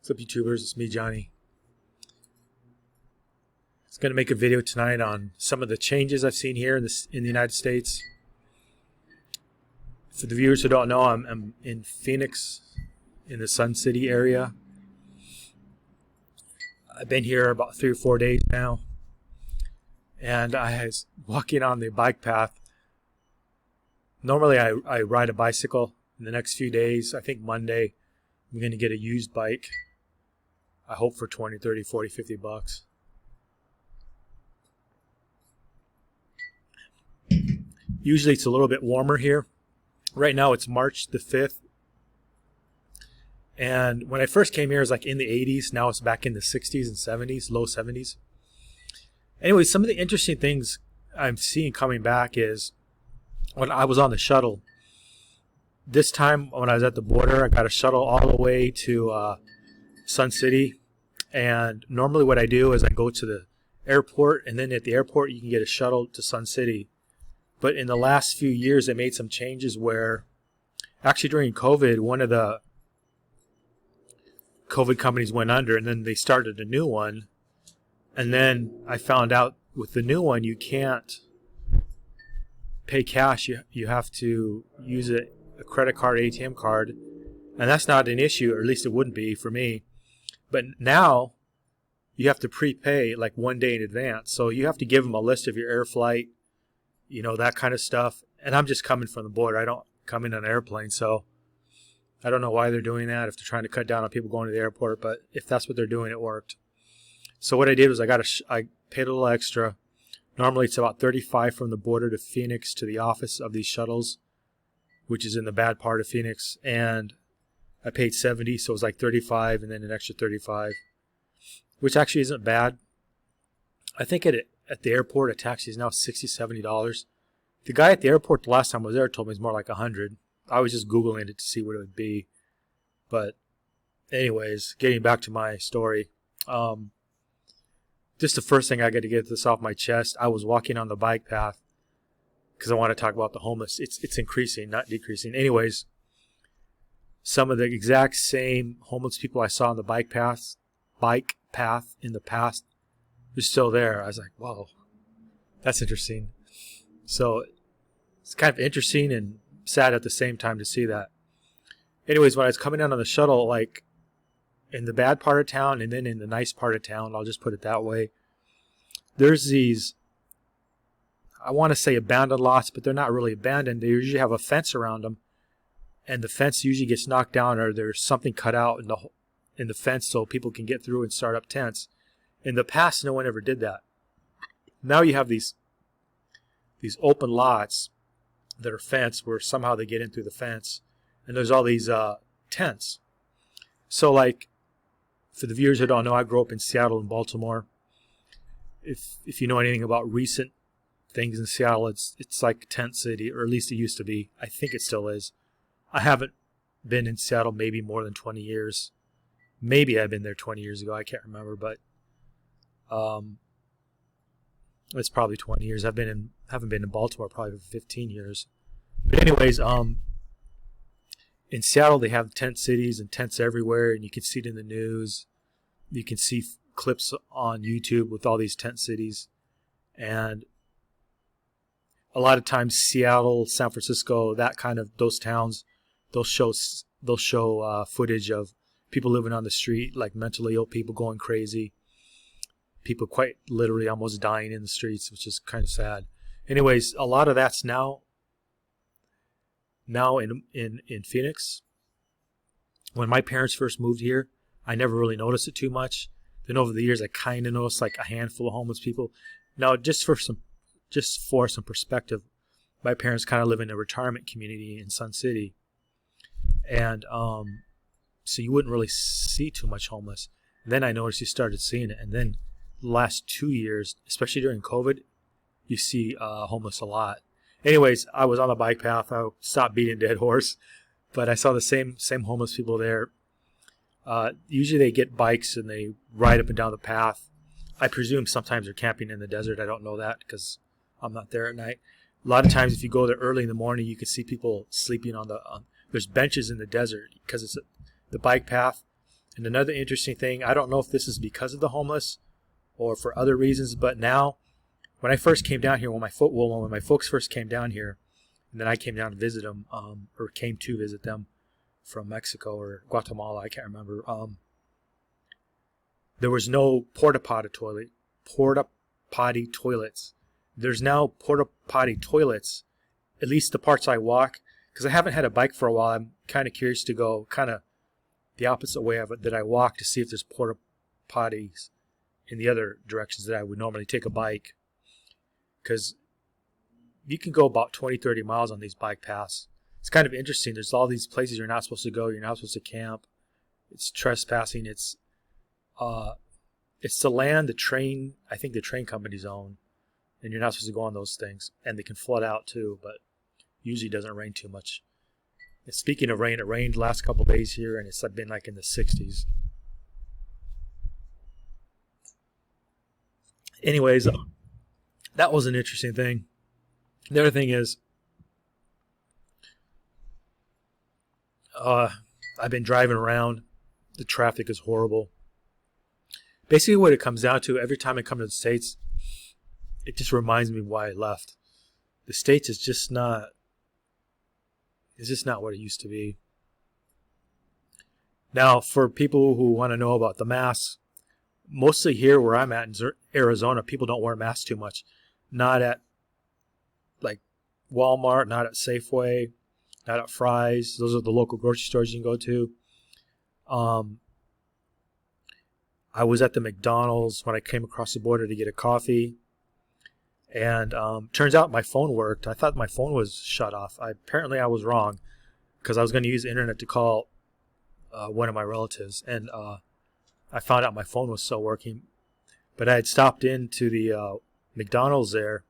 What's up, YouTubers? It's me, Johnny. I was going to make a video tonight on some of the changes I've seen here in the United States. For the viewers who don't know, I'm in Phoenix, in the Sun City area. I've been here about 3 or 4 days now, and I was walking on the bike path. Normally I ride a bicycle. In the next few days, I think Monday, I'm going to get a used bike. I hope for 20, 30, 40, 50 bucks. Usually it's a little bit warmer here. Right now it's March the 5th. And when I first came here, it was like in the 80s. Now it's back in the 60s and 70s, low 70s. Anyway, some of the interesting things I'm seeing coming back is when I was on the shuttle. This time when I was at the border, I got a shuttle all the way to Sun City. And normally what I do is I go to the airport, and then at the airport you can get a shuttle to Sun City. But in the last few years, they made some changes where, actually during COVID, one of the COVID companies went under, and then they started a new one. And then I found out with the new one, you can't pay cash. You have to use a credit card, ATM card. And that's not an issue, or at least it wouldn't be for me. But now you have to prepay like 1 day in advance. So you have to give them a list of your air flight, you know, that kind of stuff. And I'm just coming from the border. I don't come in on an airplane. So I don't know why they're doing that, if they're trying to cut down on people going to the airport. But if that's what they're doing, it worked. So what I did was I paid a little extra. Normally it's about $35 from the border to Phoenix to the office of these shuttles, which is in the bad part of Phoenix. And I paid $70, so it was like $35 and then an extra $35, which actually isn't bad. I think at the airport, a taxi is now $60, $70. The guy at the airport the last time I was there told me it's more like $100. I was just Googling it to see what it would be. But anyways, getting back to my story. Just the first thing I got to get this off my chest, I was walking on the bike path because I want to talk about the homeless. It's increasing, not decreasing. Anyways, some of the exact same homeless people I saw on the bike path in the past are still there. I was like, whoa, that's interesting. So it's kind of interesting and sad at the same time to see that. Anyways, when I was coming down on the shuttle, like in the bad part of town and then in the nice part of town, I'll just put it that way, there's these, I want to say abandoned lots, but they're not really abandoned. They usually have a fence around them. And the fence usually gets knocked down, or there's something cut out in the fence so people can get through and start up tents. In the past, no one ever did that. Now you have these open lots that are fenced where somehow they get in through the fence, and there's all these tents. So like, for the viewers who don't know, I grew up in Seattle and Baltimore. If you know anything about recent things in Seattle, it's like tent city, or at least it used to be. I think it still is. I haven't been in Seattle maybe more than 20 years. Maybe I've been there 20 years ago. I can't remember, but it's probably 20 years. Haven't been in Baltimore probably for 15 years. But anyways, in Seattle they have tent cities and tents everywhere, and you can see it in the news. You can see clips on YouTube with all these tent cities, and a lot of times Seattle, San Francisco, that kind of those towns, they'll show footage of people living on the street, like mentally ill people going crazy, people quite literally almost dying in the streets, which is kind of sad. Anyways, a lot of that's now in Phoenix. When my parents first moved here, I never really noticed it too much. Then over the years, I kind of noticed like a handful of homeless people. Now, just for some perspective, my parents kind of live in a retirement community in Sun City. And so you wouldn't really see too much homeless. And then I noticed you started seeing it. And then the last 2 years, especially during COVID, you see homeless a lot. Anyways, I was on the bike path. I stopped beating a dead horse. But I saw the same homeless people there. Usually they get bikes and they ride up and down the path. I presume sometimes they're camping in the desert. I don't know that because I'm not there at night. A lot of times if you go there early in the morning, you can see people sleeping on the there's benches in the desert because it's the bike path And another interesting thing, I don't know if this is because of the homeless or for other reasons, but now, when I first came down here, when my folks first came down here, and then I came down to visit them, or came to visit them from Mexico or Guatemala, I can't remember. There was no porta potty toilets. There's now porta potty toilets, at least the parts I walk, because I haven't had a bike for a while. I'm kind of curious to go kind of the opposite way of it that I walk, to see if there's porta potties in the other directions that I would normally take a bike. Because you can go about 20, 30 miles on these bike paths. It's kind of interesting. There's all these places you're not supposed to go. You're not supposed to camp. It's trespassing. It's the land I think the train companies own. And you're not supposed to go on those things. And they can flood out too, but usually it doesn't rain too much. And speaking of rain, it rained the last couple of days here, and it's been like in the 60s. Anyways, that was an interesting thing. The other thing is, I've been driving around. The traffic is horrible. Basically what it comes down to, every time I come to the States, it just reminds me why I left. The States is just not, what it used to be. Now, for people who want to know about the masks, mostly here where I'm at in Arizona, people don't wear masks too much. Not at like Walmart, not at Safeway, not at Fry's. Those are the local grocery stores you can go to. I was at the McDonald's when I came across the border to get a coffee. And turns out my phone worked. I thought my phone was shut off. Apparently I was wrong, because I was going to use the internet to call one of my relatives. And I found out my phone was still working. But I had stopped into the McDonald's there.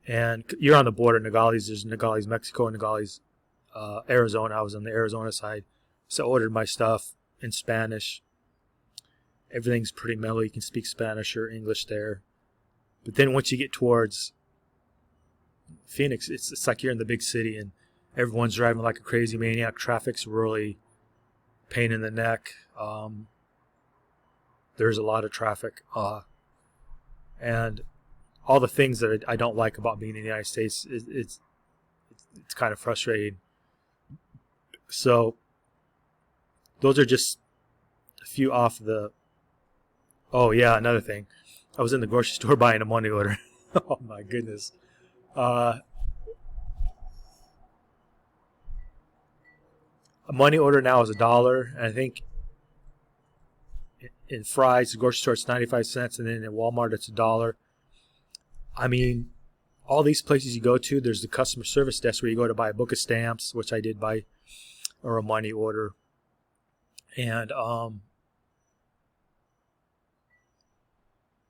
And you're on the border, Nogales. There's Nogales, Mexico, and Nogales, Arizona. I was on the Arizona side. So I ordered my stuff in Spanish. Everything's pretty mellow. You can speak Spanish or English there. But then once you get towards Phoenix, it's like you're in the big city and everyone's driving like a crazy maniac. Traffic's really pain in the neck. There's a lot of traffic. And all the things that I don't like about being in the United States, it's kind of frustrating. So those are just a few off the... Oh, yeah, another thing. I was in the grocery store buying a money order. Oh, my goodness. A money order now is $1. And I think in Fry's, the grocery store, it's 95 cents. And then in Walmart, it's $1. I mean, all these places you go to, there's the customer service desk where you go to buy a book of stamps, which I did buy, or a money order. And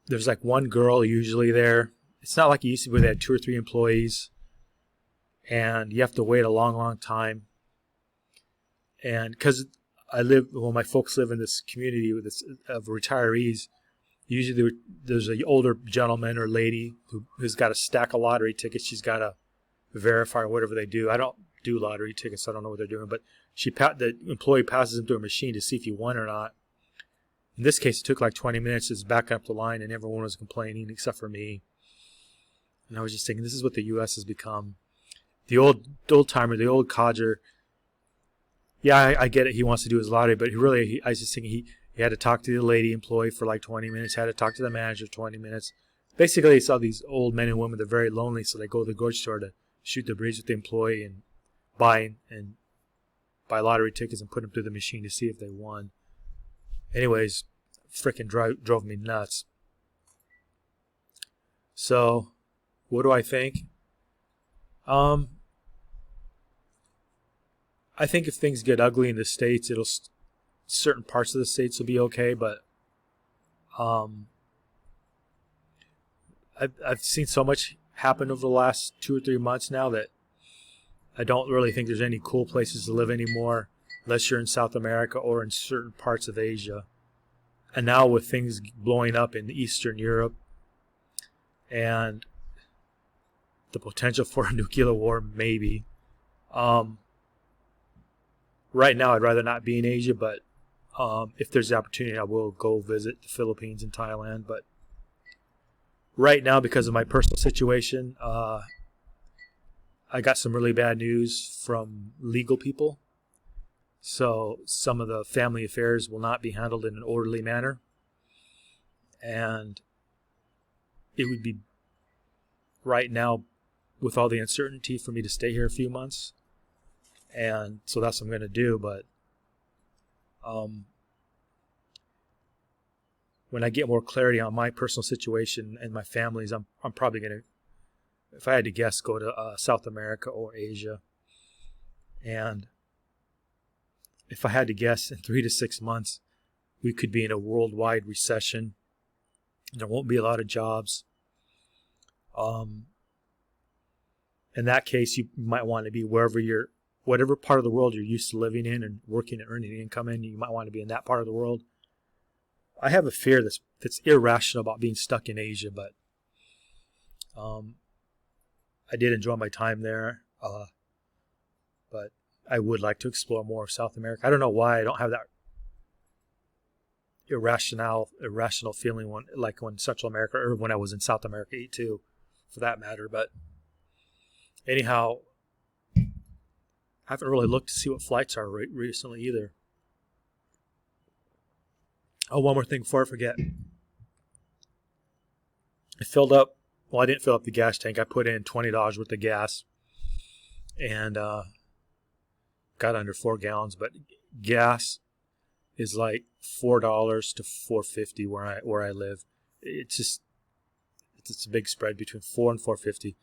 there's like one girl usually there. It's not like it used to be where they had 2 or 3 employees. And you have to wait a long, long time. And because my folks live in this community with of retirees, usually there's an older gentleman or lady who's got a stack of lottery tickets. She's got to verify or whatever they do. I don't do lottery tickets, so I don't know what they're doing. But the employee passes them through a machine to see if you won or not. In this case, it took like 20 minutes to back up the line, and everyone was complaining except for me. And I was just thinking, this is what the U.S. has become. The old timer, the old codger. Yeah, I get it. He wants to do his lottery, but I was just thinking he had to talk to the lady employee for like 20 minutes, had to talk to the manager 20 minutes. Basically, it's all these old men and women. They're very lonely, so they go to the grocery store to shoot the breeze with the employee and buy lottery tickets and put them through the machine to see if they won. Anyways, freaking drove me nuts. So, what do I think? I think if things get ugly in the States, certain parts of the States will be okay, but I've seen so much happen over the last 2 or 3 months now that I don't really think there's any cool places to live anymore unless you're in South America or in certain parts of Asia. And now with things blowing up in Eastern Europe and the potential for a nuclear war, maybe. Right now, I'd rather not be in Asia, but If there's the opportunity, I will go visit the Philippines and Thailand. But right now, because of my personal situation, I got some really bad news from legal people. So some of the family affairs will not be handled in an orderly manner. And it would be right now, with all the uncertainty, for me to stay here a few months. And so that's what I'm going to do. But when I get more clarity on my personal situation and my family's, I'm probably going to, if I had to guess, go to South America or Asia. And if I had to guess, in 3 to 6 months, we could be in a worldwide recession. There won't be a lot of jobs. In that case, you might want to be whatever part of the world you're used to living in and working and earning income in, you might want to be in that part of the world. I have a fear that's irrational about being stuck in Asia, but I did enjoy my time there. But I would like to explore more of South America. I don't know why I don't have that irrational feeling when Central America, or when I was in South America too, for that matter. But anyhow, I haven't really looked to see what flights are recently either. Oh, one more thing before I forget. I filled up, well, I didn't fill up the gas tank. I put in $20 worth of gas and got under 4 gallons. But gas is like $4 to $4.50 where I live. It's a big spread between $4 and $4.50.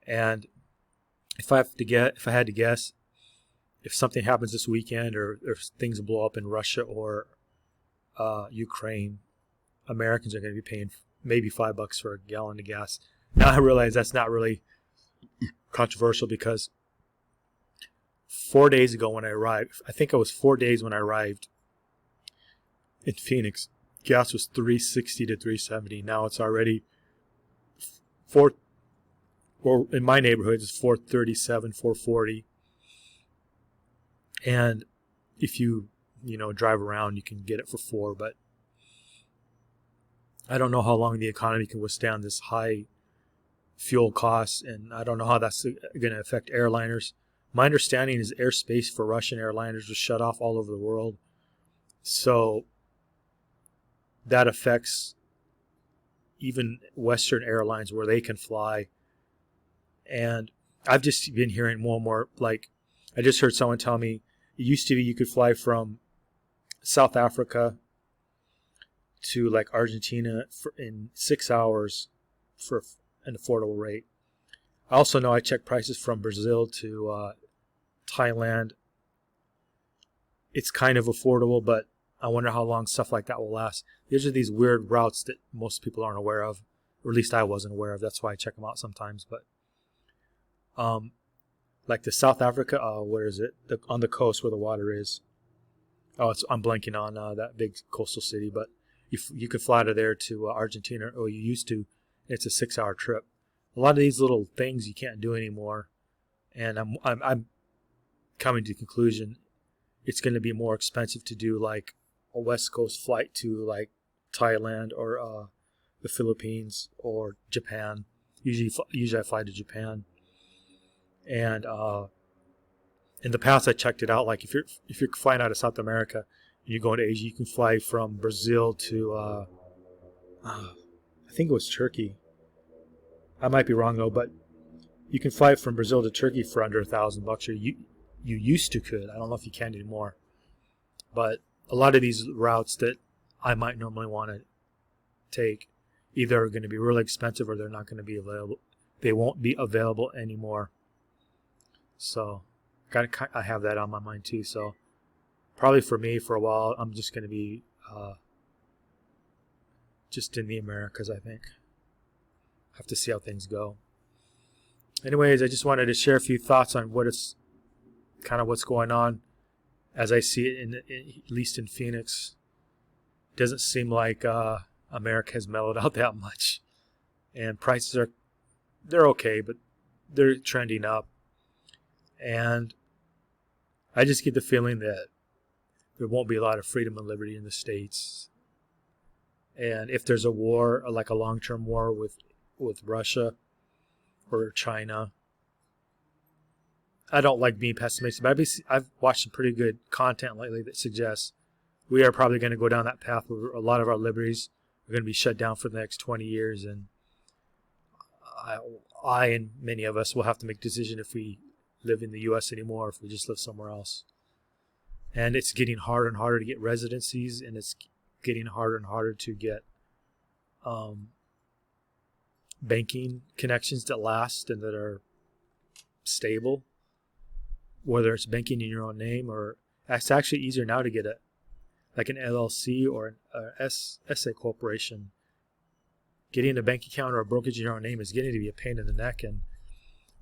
And if I had to guess, if something happens this weekend or things blow up in Russia or Ukraine, Americans are going to be paying maybe $5 for a gallon of gas. Now I realize that's not really controversial, because 4 days ago when I arrived, I think it was 4 days when I arrived in Phoenix, gas was $3.60 to $3.70. Now it's already in my neighborhood it's $4.37, $4.40. And if you drive around, you can get it for $4. But I don't know how long the economy can withstand this high fuel costs, and I don't know how that's going to affect airliners. My understanding is airspace for Russian airliners was shut off all over the world. So that affects even Western airlines where they can fly. And I've just been hearing more and more, like, I just heard someone tell me it used to be you could fly from South Africa to like Argentina in 6 hours for an affordable rate. I also know I checked prices from Brazil to Thailand. It's kind of affordable, but I wonder how long stuff like that will last. These are these weird routes that most people aren't aware of, or at least I wasn't aware of. That's why I check them out sometimes. But like the South Africa, where is it? On the coast where the water is. I'm blanking on that big coastal city, but you could fly to there to Argentina, or you used to. It's a 6-hour trip. A lot of these little things you can't do anymore, and I'm coming to the conclusion it's going to be more expensive to do like a West Coast flight to like Thailand or the Philippines or Japan. Usually I fly to Japan, and in the past I checked it out. Like if you're flying out of South America and you're going to Asia, you can fly from Brazil to I think it was Turkey. I might be wrong though, but you can fly from Brazil to Turkey for under $1,000. Or you used to could. I don't know if you can anymore. But a lot of these routes that I might normally want to take either are going to be really expensive or they're not going to be available. They won't be available anymore. So I have that on my mind too. So probably for me for a while, I'm just going to be just in the Americas, I think. Have to see how things go. Anyways, I just wanted to share a few thoughts on what's going on as I see it, at least in Phoenix. It doesn't seem like America has mellowed out that much, and prices they're okay, but they're trending up. And I just get the feeling that there won't be a lot of freedom and liberty in the States. And if there's a war, like a long-term war with Russia or China, I don't like being pessimistic, but I've watched some pretty good content lately that suggests we are probably going to go down that path where a lot of our liberties are going to be shut down for the next 20 years. And I and many of us will have to make a decision if we live in the U.S. anymore, or if we just live somewhere else. And it's getting harder and harder to get residencies, and it's getting harder and harder to get banking connections that last and that are stable, whether it's banking in your own name, or it's actually easier now to get like an LLC or an SA corporation. Getting a bank account or a brokerage in your own name is getting to be a pain in the neck, and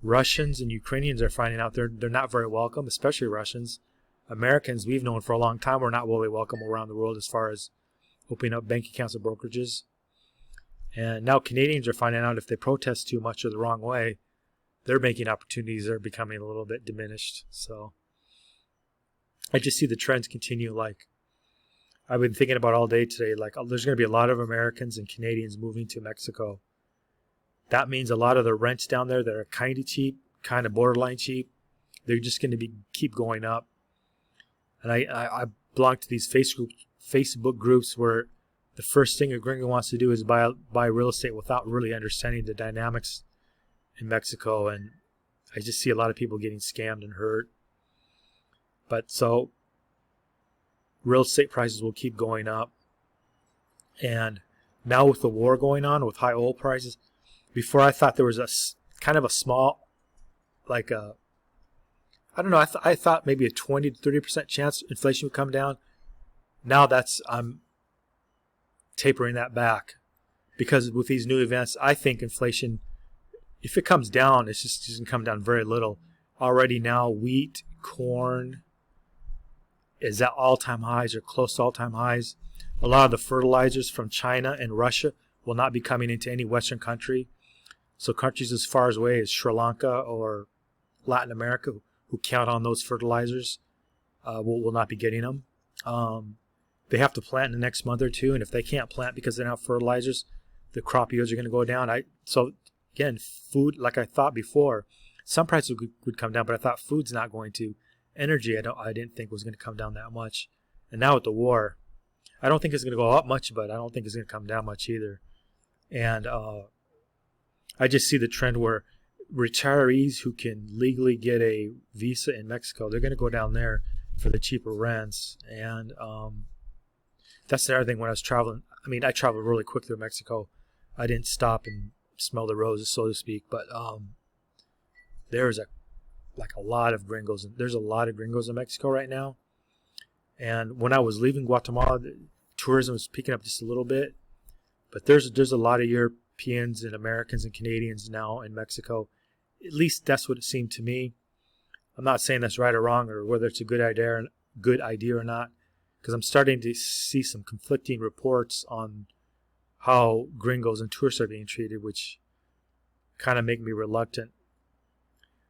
Russians and Ukrainians are finding out they're not very welcome, especially Russians. Americans, we've known for a long time, we're not really welcome around the world as far as opening up bank accounts and brokerages. And now Canadians are finding out if they protest too much or the wrong way, their banking opportunities are becoming a little bit diminished. So I just see the trends continue. Like I've been thinking about all day today, like there's going to be a lot of Americans and Canadians moving to Mexico. That means a lot of the rents down there that are kind of cheap, kind of borderline cheap, they're just going to keep going up. And I belong to these Facebook groups where the first thing a gringo wants to do is buy real estate without really understanding the dynamics in Mexico. And I just see a lot of people getting scammed and hurt. But so real estate prices will keep going up. And now with the war going on, with high oil prices, before I thought there was a kind of a small, like a, I don't know, I thought maybe a 20 to 30% chance inflation would come down. Now I'm tapering that back, because with these new events, I think inflation, if it comes down, it's just doesn't come down very little. Already now, wheat, corn is at all-time highs or close to all-time highs. A lot of the fertilizers from China and Russia will not be coming into any Western country. So countries as far away as Sri Lanka or Latin America who count on those fertilizers will not be getting them. They have to plant in the next month or two, and if they can't plant because they don't have fertilizers, the crop yields are going to go down. So again, food, like I thought before, some prices would come down, but I thought food's not going to. Energy, I didn't think was going to come down that much. And now with the war, I don't think it's going to go up much, but I don't think it's going to come down much either. And I just see the trend where retirees who can legally get a visa in Mexico, they're going to go down there for the cheaper rents. And that's the other thing when I was traveling. I mean, I traveled really quick through Mexico. I didn't stop and smell the roses, so to speak. But there's a lot of gringos. There's a lot of gringos in Mexico right now. And when I was leaving Guatemala, tourism was picking up just a little bit. But there's a lot of Europeans and Americans and Canadians now in Mexico. At least that's what it seemed to me. I'm not saying that's right or wrong, or whether it's a good idea or not, because I'm starting to see some conflicting reports on how gringos and tourists are being treated, which kind of make me reluctant.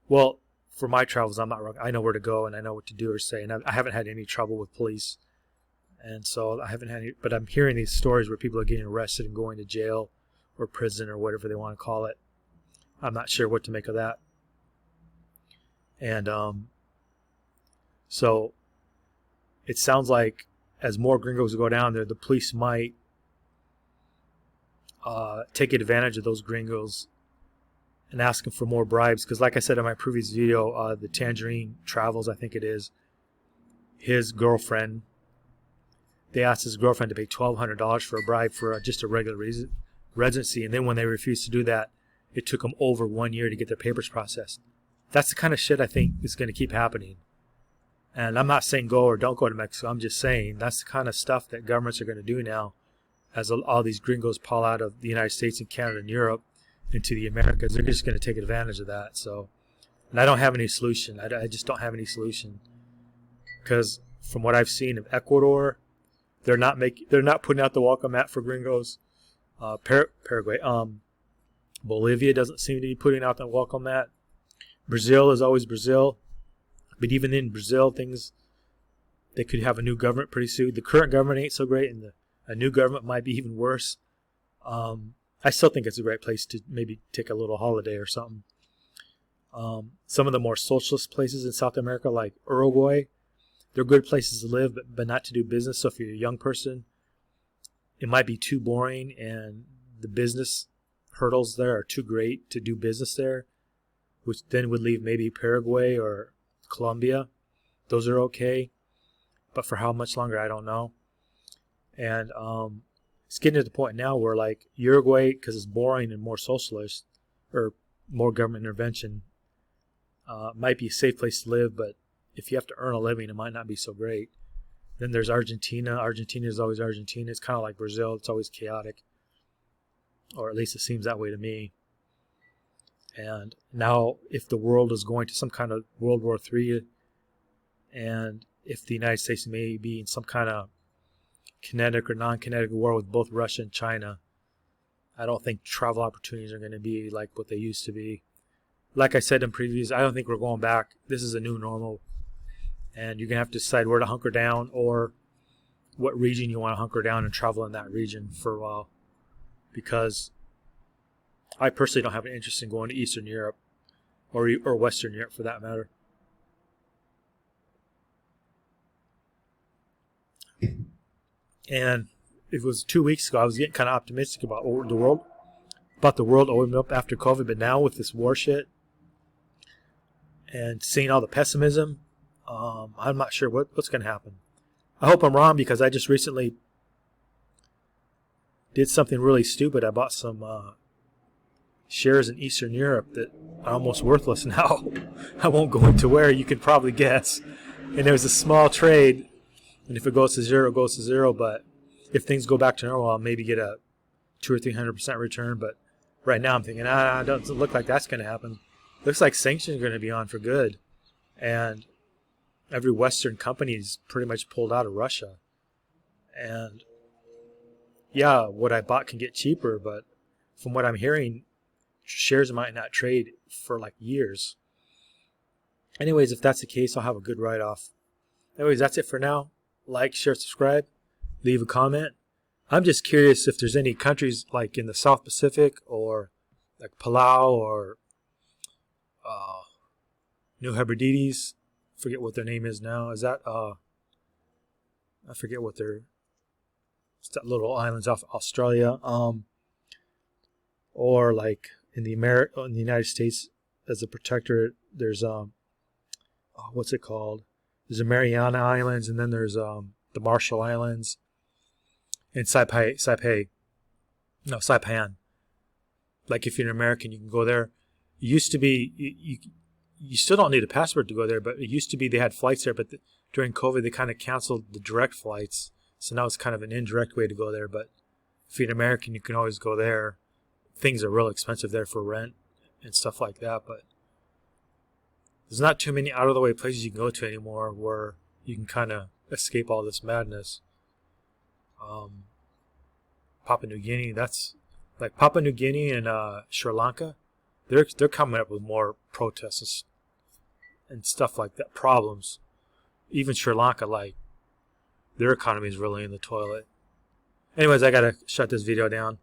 Well, for my travels, I know where to go and I know what to do or say, and I haven't had any trouble with police. And so I haven't had any, but I'm hearing these stories where people are getting arrested and going to jail or prison or whatever they want to call it. I'm not sure what to make of that. And so it sounds like as more gringos go down there, the police might take advantage of those gringos and ask them for more bribes. Because like I said in my previous video, the Tangerine Travels, I think it is, his girlfriend, they asked his girlfriend to pay $1,200 for a bribe for just a regular residency. And then when they refused to do that, it took them over 1 year to get their papers processed. That's the kind of shit I think is going to keep happening. And I'm not saying go or don't go to Mexico. I'm just saying that's the kind of stuff that governments are going to do now as all these gringos pull out of the United States and Canada and Europe into the Americas. They're just going to take advantage of that. So, and I don't have any solution. I just don't have any solution, because from what I've seen of Ecuador, they're not putting out the welcome mat for gringos. Paraguay, Bolivia doesn't seem to be putting out the welcome mat. Brazil is always Brazil, but even in Brazil, things They could have a new government pretty soon. The current government ain't so great, and a new government might be even worse. I still think it's a great place to maybe take a little holiday or something. Some of the more socialist places in South America, like Uruguay, they're good places to live, but not to do business. So if you're a young person, it might be too boring, and the business hurdles there are too great to do business there, which then would leave maybe Paraguay or Colombia. Those are okay, but for how much longer, I don't know. And it's getting to the point now where, like, Uruguay, because it's boring and more socialist or more government intervention, might be a safe place to live, but if you have to earn a living, it might not be so great. Then there's Argentina. Argentina is always Argentina. It's kind of like Brazil. It's always chaotic, or at least it seems that way to me. And now, if the world is going to some kind of World War III, and if the United States may be in some kind of kinetic or non-kinetic war with both Russia and China, I don't think travel opportunities are going to be like what they used to be. Like I said in previews, I don't think we're going back. This is a new normal, and you're going to have to decide where to hunker down or what region you want to hunker down and travel in that region for a while. Because I personally don't have an interest in going to Eastern Europe or Western Europe for that matter. And it was 2 weeks ago, I was getting kind of optimistic about the world opening up after COVID, but now with this war shit and seeing all the pessimism, I'm not sure what's going to happen. I hope I'm wrong, because I just recently did something really stupid. I bought some shares in Eastern Europe that are almost worthless now. I won't go into where, you can probably guess. And there was a small trade, and if it goes to zero, it goes to zero. But if things go back to normal, I'll maybe get a 200 or 300% return. But right now I'm thinking, it doesn't look like that's going to happen. Looks like sanctions are going to be on for good. And every Western company's pretty much pulled out of Russia. And yeah, what I bought can get cheaper, but from what I'm hearing, shares might not trade for like years. Anyways, if that's the case, I'll have a good write-off. Anyways, that's it for now. Like, share, subscribe, leave a comment. I'm just curious if there's any countries like in the South Pacific or like Palau or New Hebrides. Forget what their name is now. Is that I forget what it's that little islands off Australia. Or like in the United States as a protectorate, there's what's it called? There's the Mariana Islands, and then there's the Marshall Islands and Saipan. Like if you're an American, you can go there. It used to be you still don't need a passport to go there, but it used to be they had flights there, but during COVID they kind of canceled the direct flights, so now it's kind of an indirect way to go there. But if you're an American, you can always go there. Things are real expensive there for rent and stuff like that, but there's not too many out of the way places you can go to anymore where you can kind of escape all this madness. Papua New Guinea, that's like Papua New Guinea and Sri Lanka. They're coming up with more protests and stuff like that, problems. Even Sri Lanka, like, their economy is really in the toilet. Anyways, I gotta shut this video down.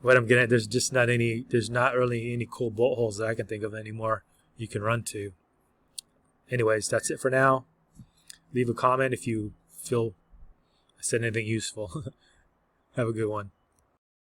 What I'm getting at, there's not really any cool bolt holes that I can think of anymore you can run to. Anyways, that's it for now. Leave a comment if you feel I said anything useful. Have a good one.